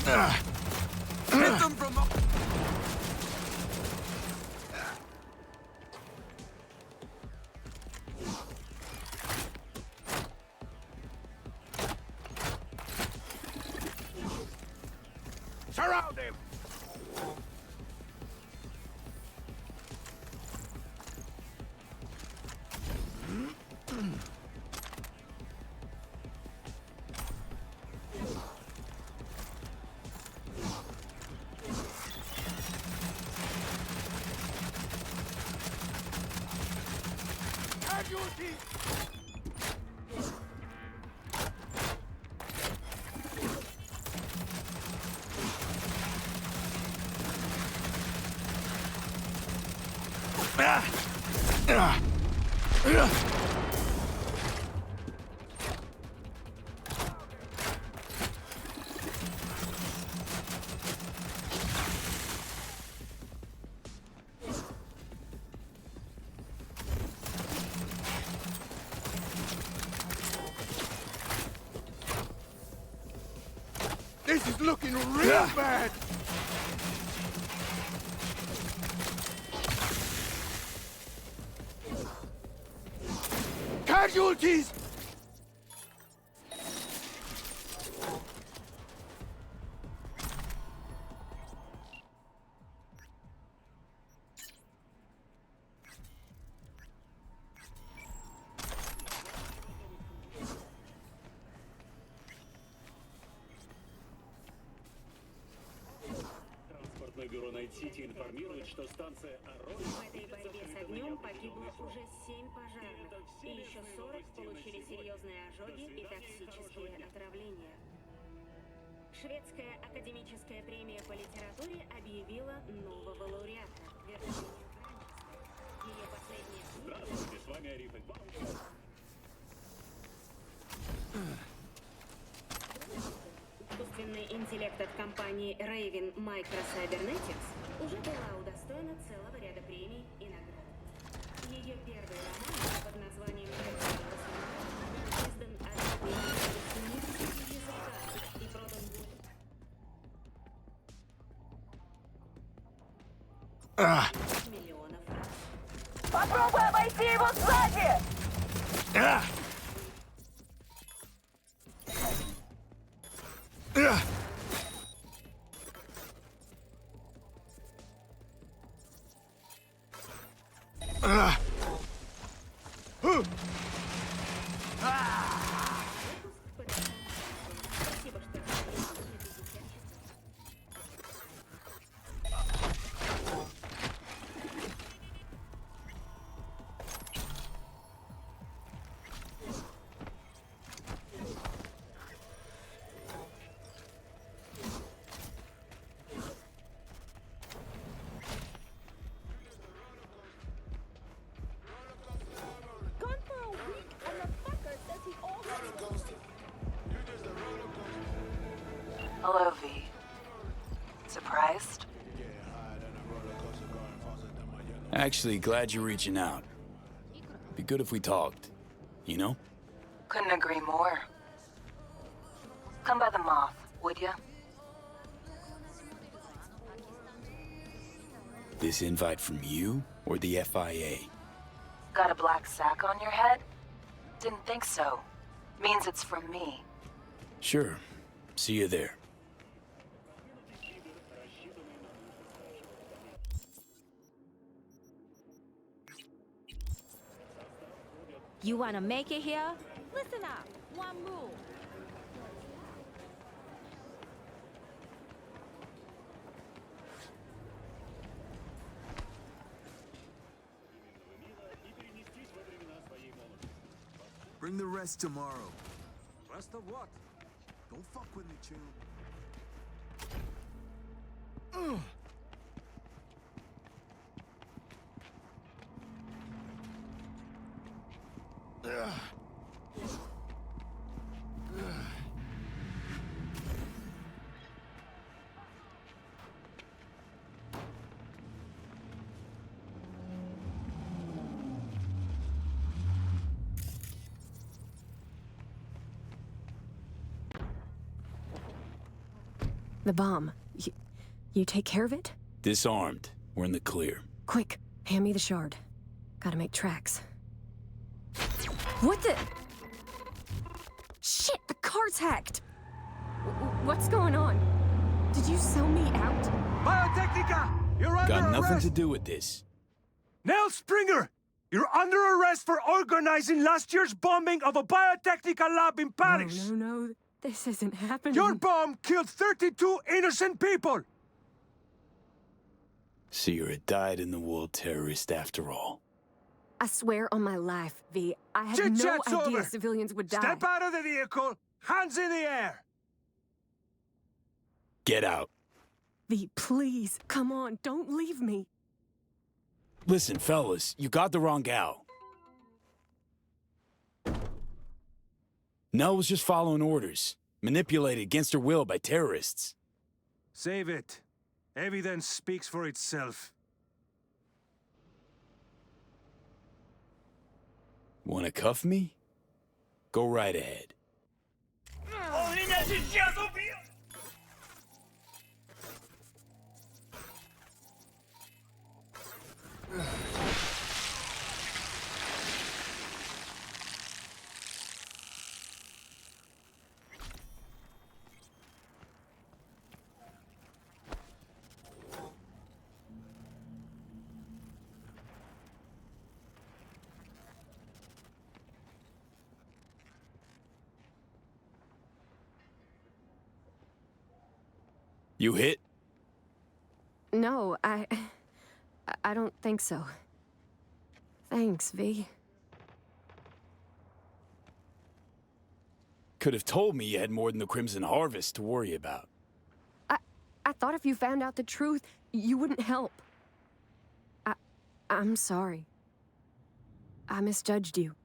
Yeah. Hit them from up. Surround him! Casualty! This is looking real bad! Casualties! Транспортное бюро Найт-Сити информирует, что станция Аррой... В этой борьбе с огнем погибло уже 7 пожарных, и еще 40 получили серьезные ожоги и токсические отравления. Шведская академическая премия по литературе объявила нового лауреата. Вирджиния Франческая. Ее последняя книга... Здравствуйте, с вами Ариф Экбаум. Искусственный интеллект от компании Raven Micro Cybernetics уже была удостоена целого ряда премий и наград. Ее первый роман под названием издан от языка и продан был. Миллионов раз. Попробуй обойти его сзади! Спасибо, что Gone for a week and the fucker says he already Hello, V. Surprised? Actually, glad you're reaching out. Be good if we talked, you know? Couldn't agree more. Come by the Moth, would ya? This invite from you or the FIA? Got a black sack on your head? Didn't think so. Means it's from me. Sure. See you there. You wanna make it here? Listen up. One move. Bring the rest tomorrow. Rest of what? Don't fuck with me, Chill. The bomb. You take care of it? Disarmed. We're in the clear. Quick, hand me the shard. Gotta make tracks. What the? Shit, the car's hacked! What's going on? Did you sell me out? Biotechnica! You're under Got nothing arrest! to do with this. Nell Springer! You're under arrest for organizing last year's bombing of a Biotechnica lab in Paris! No. This isn't happening. Your bomb killed 32 innocent people! So you're a dyed-in-the-wool terrorist after all. I swear on my life, V, I had no Chit-chat's idea over. civilians would die. Step out of the vehicle, hands in the air! Get out. V, please, come on, don't leave me. Listen, fellas, you got the wrong gal. Nell was just following orders, manipulated against her will by terrorists. Save it. Evidence speaks for itself. Wanna cuff me? Go right ahead. Он меня сейчас убьет! You hit? No, I don't think so. Thanks, V. Could have told me you had more than the Crimson Harvest to worry about. I thought if you found out the truth, you wouldn't help. I'm sorry. I misjudged you.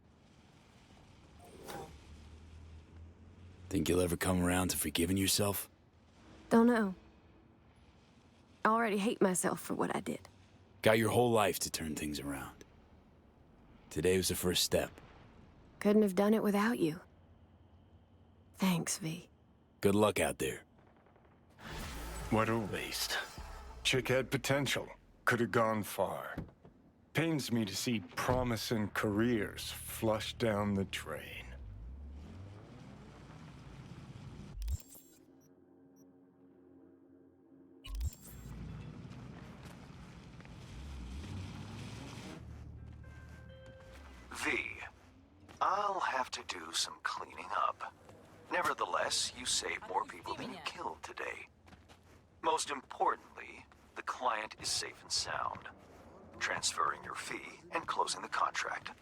Think you'll ever come around to forgiving yourself? Don't know. I already hate myself for what I did. Got your whole life to turn things around. Today was the first step. Couldn't have done it without you. Thanks, V. Good luck out there. What a waste. Chick had potential. Could have gone far. Pains me to see promising careers flushed down the drain. V, I'll have to do some cleaning up. Nevertheless, you saved more people than you killed today. Most importantly, the client is safe and sound. Transferring your fee and closing the contract.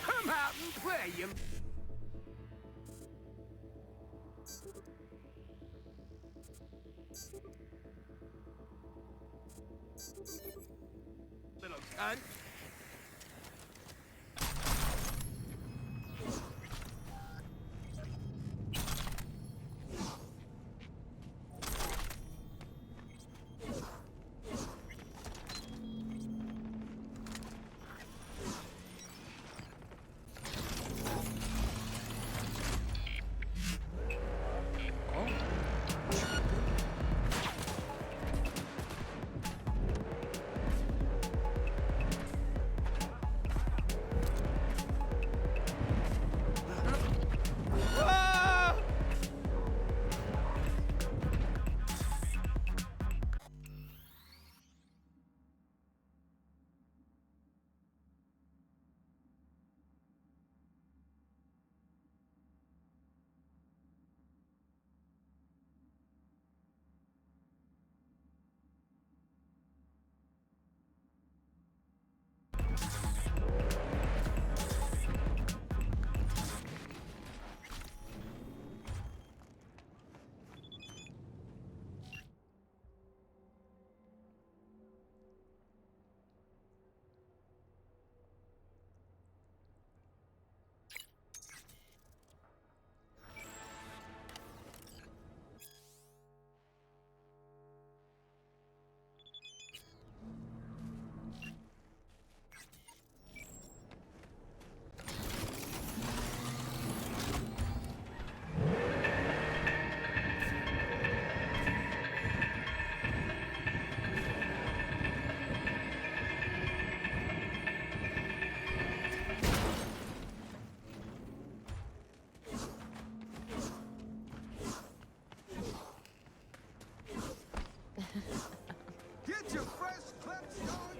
Come out and play, you... little cunt.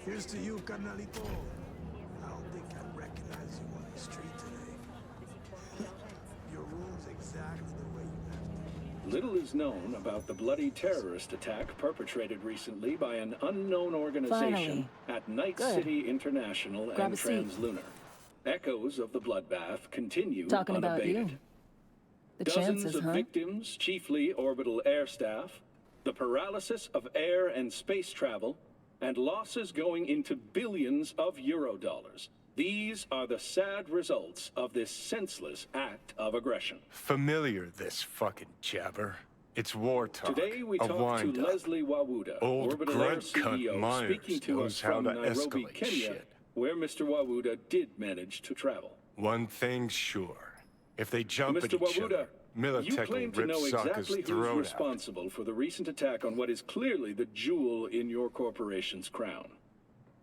Here's to you, carnalito. I don't think I'd recognize you on the street today. Your room's exactly the way you left it. Little is known about the bloody terrorist attack perpetrated recently by an unknown organization at Night Good. City International Grab and a seat. Translunar. Echoes of the bloodbath continue Talking about unabated. you. The Dozens chances, of huh? victims, chiefly orbital air staff, the paralysis of air and space travel, and losses going into billions of Eurodollars. These are the sad results of this senseless act of aggression. Familiar, this fucking jabber. It's war talk. Today we a talk to wind-up. Leslie Wawuda, Old Orbital Air grunt cunt CEO, Myers speaking to knows us how from to Nairobi, escalate Kenya, shit. where Mr. Wawuda did manage to travel. One thing's sure. If they jump at Mr. each Wawuda, other, you Militech claim will to rip know Sokka's exactly who's throat out. responsible for the recent attack on what is clearly the jewel in your corporation's crown.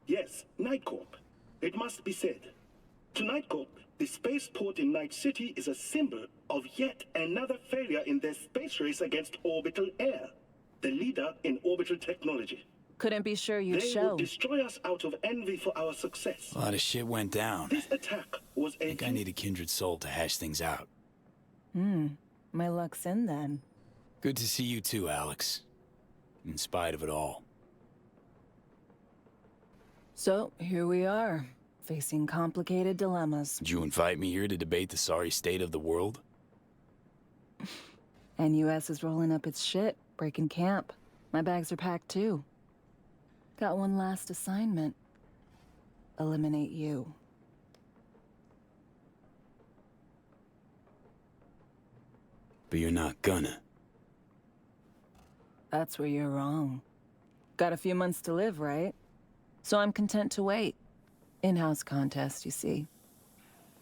Yes, Night Corp. It must be said. To Night Corp, the spaceport in Night City is a symbol of yet another failure in their space race against orbital air, the leader in orbital technology. Couldn't be sure you'd They show. would destroy us out of envy for our success. A lot of shit went down. This attack was I a think I need a kindred soul to hash things out. My luck's in then. Good to see you too, Alex. In spite of it all. So, here we are, facing complicated dilemmas. Did you invite me here to debate the sorry state of the world? And US is rolling up its shit, breaking camp. My bags are packed too. Got one last assignment. Eliminate you. But you're not gonna. That's where you're wrong. Got a few months to live, right? So I'm content to wait. In-house contest, you see.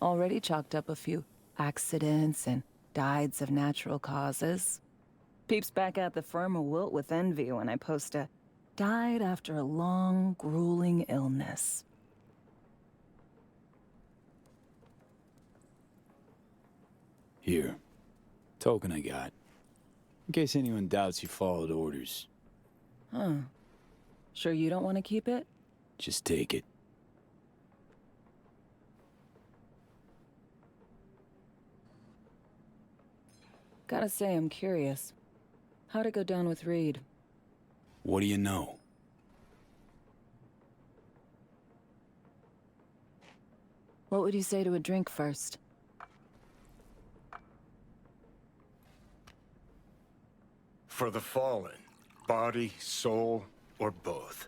Already chalked up a few accidents and dieds of natural causes. Peeps back at the firm will wilt with envy when I post a died after a long, grueling illness. Here. Token I got. In case anyone doubts you followed orders. Huh. Sure you don't want to keep it? Just take it. Gotta say, I'm curious. How'd it go down with Reed? What do you know? What would you say to a drink first? For the fallen, body, soul, or both.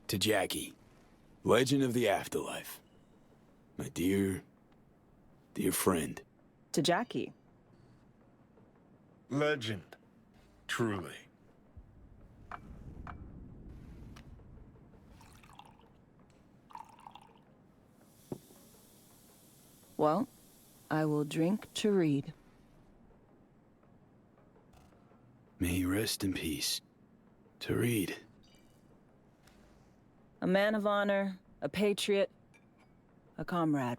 To Jackie, legend of the afterlife. My dear friend. To Jackie. Legend. Truly. Well, I will drink to Reed. May he rest in peace. To Reed. A man of honor, a patriot, a comrade.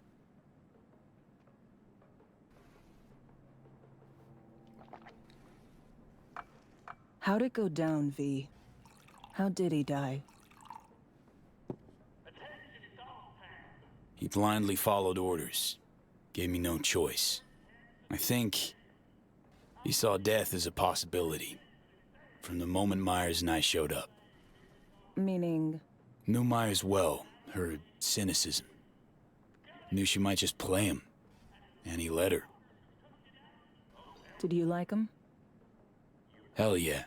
How'd it go down, V? How did he die? He blindly followed orders. Gave me no choice. I think he saw death as a possibility. From the moment Myers and I showed up. Meaning? Knew Myers well, her cynicism. Knew she might just play him. And he let her. Did you like him? Hell yeah.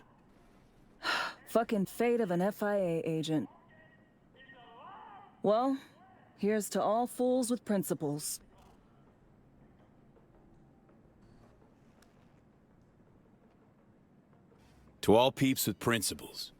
Fucking fate of an FIA agent. Well, here's to all fools with principles. To all peeps with principles.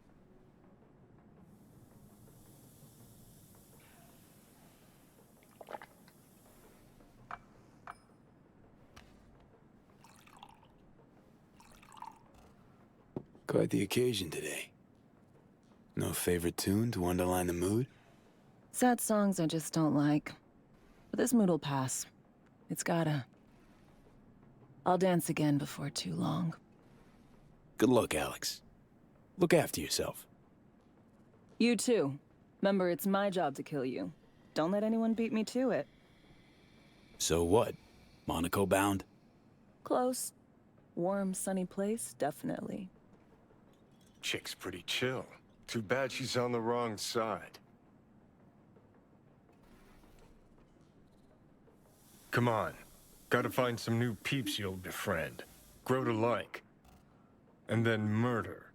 Quite the occasion today. No favorite tune to underline the mood? Sad songs I just don't like. But this mood'll pass. It's gotta. I'll dance again before too long. Good luck, Alex. Look after yourself. You too. Remember, it's my job to kill you. Don't let anyone beat me to it. So what? Monaco bound? Close. Warm, sunny place, definitely. Chick's pretty chill. Too bad she's on the wrong side. Come on. Gotta find some new peeps you'll befriend. Grow to like. And then murder.